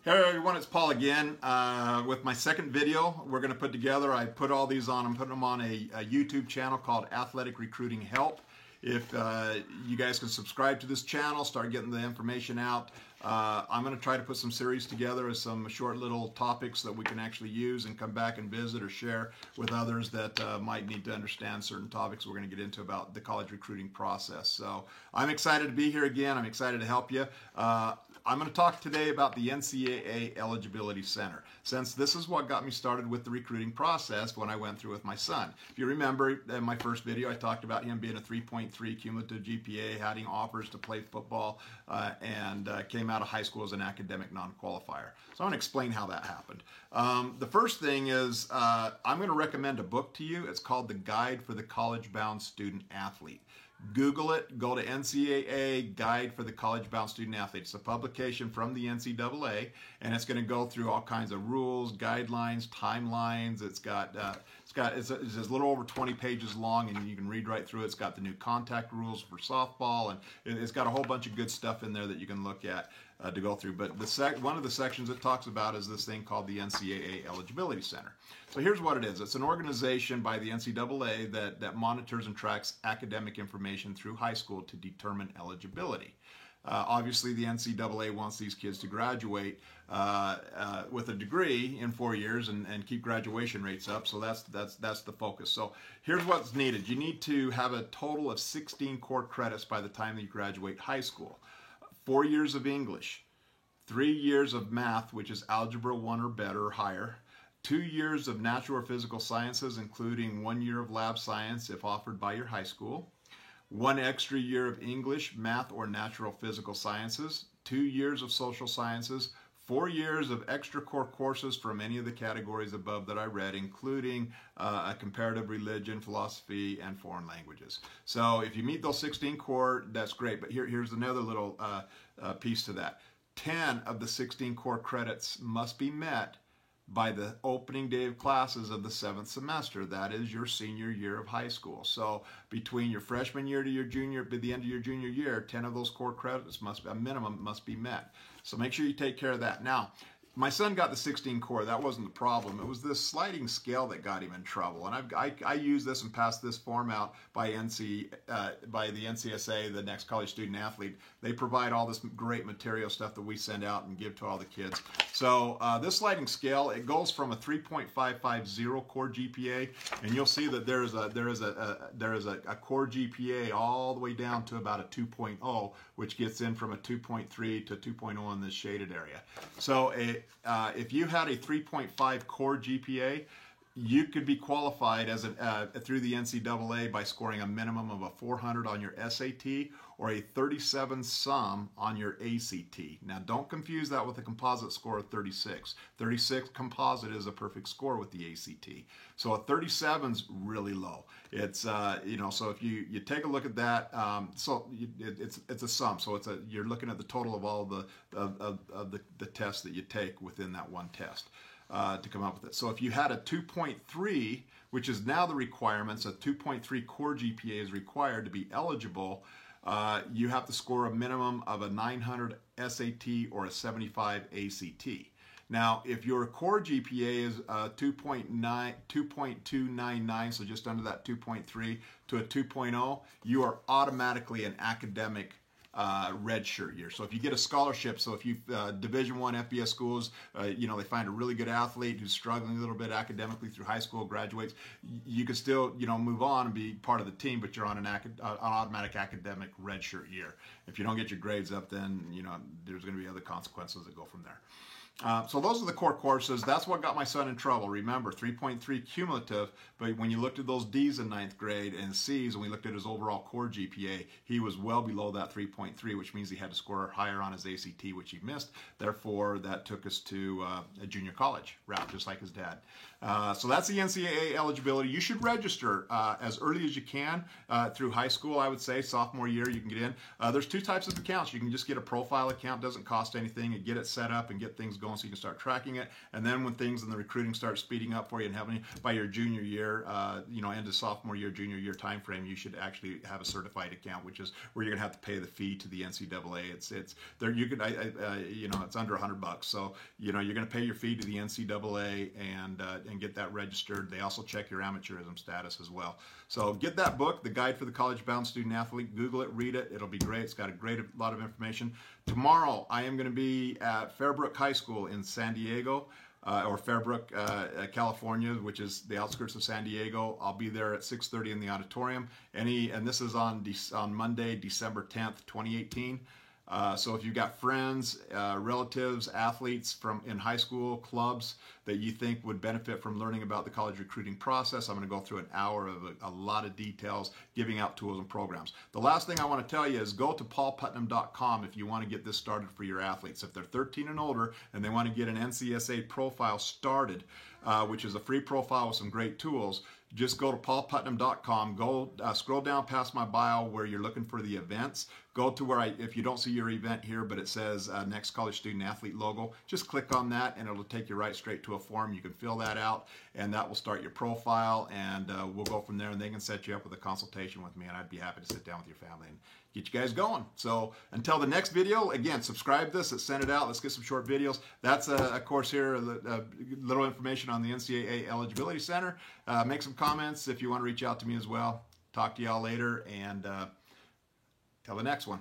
Hey everyone, it's Paul again with my second video we're going to put together. I put all these on, I'm putting them on a YouTube channel called Athletic Recruiting Help. If you guys can subscribe to this channel, start getting the information out. I'm going to try to put some series together as some short little topics that we can actually use and come back and visit or share with others that might need to understand certain topics we're going to get into about the college recruiting process. So I'm excited to be here again. I'm excited to help you. I'm going to talk today about the NCAA Eligibility Center, since this is what got me started with the recruiting process when I went through with my son. If you remember in my first video, I talked about him being a 3.3 cumulative GPA, having offers to play football, and came out of high school as an academic non-qualifier. So I'm going to explain how that happened. The first thing is I'm going to recommend a book to you. It's called The Guide for the College-Bound Student Athlete. Google it, go to NCAA Guide for the College-Bound Student Athlete. It's a publication from the NCAA, and it's going to go through all kinds of rules, guidelines, timelines. It's a little over 20 pages long, and you can read right through it. It's got the new contact rules for softball, and it's got a whole bunch of good stuff in there that you can look at to go through. But one of the sections it talks about is this thing called the NCAA Eligibility Center. So here's what it is. It's an organization by the NCAA that monitors and tracks academic information through high school to determine eligibility. Obviously, the NCAA wants these kids to graduate with a degree in 4 years and keep graduation rates up. So that's the focus. So here's what's needed. You need to have a total of 16 core credits by the time that you graduate high school. 4 years of English, 3 years of math, which is algebra 1 or better or higher, 2 years of natural or physical sciences, including 1 year of lab science if offered by your high school, 1 extra year of English, math, or natural physical sciences, 2 years of social sciences, 4 years of extra core courses from any of the categories above that I read, including a comparative religion, philosophy, and foreign languages. So if you meet those 16 core, that's great. But here's another little piece to that. 10 of the 16 core credits must be met by the opening day of classes of the 7th semester. That is your senior year of high school. So between your freshman year to your junior, by the end of your junior year, 10 of those core credits a minimum must be met. So make sure you take care of that. Now, my son got the 16 core. That wasn't the problem. It was this sliding scale that got him in trouble. And I use this and pass this form out by the NCSA, the Next College Student Athlete. They provide all this great material stuff that we send out and give to all the kids. So this sliding scale, it goes from a 3.550 core GPA, and you'll see that there is a core GPA all the way down to about a 2.0, which gets in from a 2.3 to 2.0 in this shaded area. So if you had a 3.5 core GPA, you could be qualified as through the NCAA by scoring a minimum of a 400 on your SAT or a 37 sum on your ACT. Now, don't confuse that with a composite score of 36. 36 composite is a perfect score with the ACT. So a 37's really low. It's so if you take a look at that, it's a sum. So you're looking at the total of all the tests that you take within that one test. To come up with it. So if you had a 2.3, which is now the requirements, a 2.3 core GPA is required to be eligible. You have to score a minimum of a 900 SAT or a 75 ACT. Now, if your core GPA is 2.299, so just under that 2.3 to a 2.0, you are automatically an academic red shirt year. So if you get a scholarship, so if you Division I FBS schools, they find a really good athlete who's struggling a little bit academically through high school, graduates, you can still move on and be part of the team, but you're on an automatic academic red shirt year. If you don't get your grades up, then there's going to be other consequences that go from there. So those are the core courses. That's what got my son in trouble. Remember, 3.3 cumulative, but when you looked at those D's in 9th grade and C's, and we looked at his overall core GPA, he was well below that 3.3, which means he had to score higher on his ACT, which he missed. Therefore, that took us to a junior college route, just like his dad. So that's the NCAA eligibility. You should register as early as you can through high school, I would say. Sophomore year, you can get in. There's two types of accounts. You can just get a profile account. Doesn't cost anything. And get it set up and get things going going so you can start tracking it. And then when things in the recruiting start speeding up for you and having by your junior year, end of sophomore year, junior year time frame, you should actually have a certified account, which is where you're going to have to pay the fee to the NCAA. It's there. You can it's under $100. So you're going to pay your fee to the NCAA and get that registered. They also check your amateurism status as well. So get that book, The Guide for the College Bound Student Athlete. Google it, read it. It'll be great. It's got a lot of information. Tomorrow, I am going to be at Fairbrook High School in San Diego, or Fairbrook, California, which is the outskirts of San Diego. I'll be there at 6:30 in the auditorium. And this is on Monday, December 10th, 2018. So if you've got friends, relatives, athletes in high school clubs that you think would benefit from learning about the college recruiting process, I'm going to go through an hour of a lot of details, giving out tools and programs. The last thing I want to tell you is go to paulputnam.com if you want to get this started for your athletes. If they're 13 and older and they want to get an NCSA profile started, which is a free profile with some great tools, just go to paulputnam.com, go scroll down past my bio where you're looking for the events. Go to where if you don't see your event here, but it says Next College Student Athlete logo, just click on that and it'll take you right straight to a form. You can fill that out and that will start your profile, and we'll go from there, and they can set you up with a consultation with me, and I'd be happy to sit down with your family and get you guys going. So until the next video, again, subscribe this, let's send it out, let's get some short videos. That's a course here, a little information on the NCAA Eligibility Center. Make some comments if you want to reach out to me as well. Talk to y'all later, and till the next one.